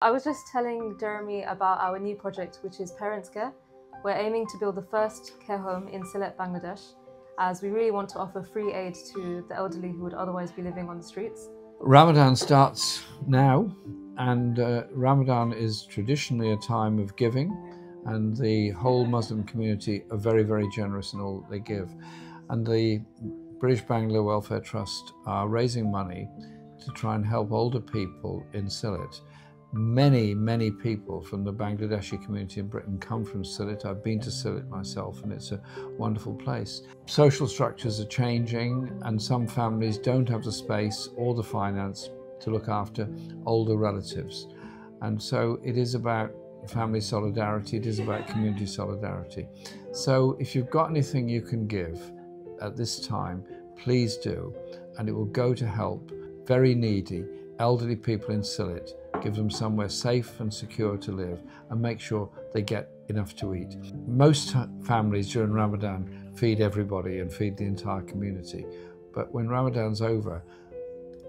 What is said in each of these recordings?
I was just telling Jeremy about our new project, which is Parents Care. We're aiming to build the first care home in Sylhet, Bangladesh, as we really want to offer free aid to the elderly who would otherwise be living on the streets. Ramadan starts now, and Ramadan is traditionally a time of giving, and the whole Muslim community are very, very generous in all they give. And the British Bangla Welfare Trust are raising money to try and help older people in Sylhet. Many people from the Bangladeshi community in Britain come from Sylhet. I've been to Sylhet myself, and it's a wonderful place. Social structures are changing, and some families don't have the space or the finance to look after older relatives. And so it is about family solidarity, it is about community solidarity. So if you've got anything you can give at this time, please do, and it will go to help very needy elderly people in Sylhet, give them somewhere safe and secure to live, and make sure they get enough to eat. Most families during Ramadan feed everybody and feed the entire community, but when Ramadan's over,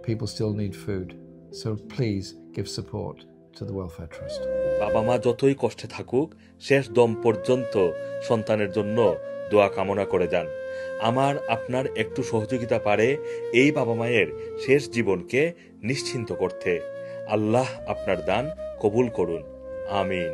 people still need food. So please give support to the Welfare Trust. বাবা মা যতই কষ্টে থাকুক, শেষ দম পর্যন্ত সন্তানের জন্য দোয়া কামনা করে যান। আমার আপনার একটু সহযোগিতা পারে এই বাবা মায়ের শেষ জীবনকে নিশ্চিন্ত করতে। আল্লাহ আপনার দান কবুল করুন। আমিন।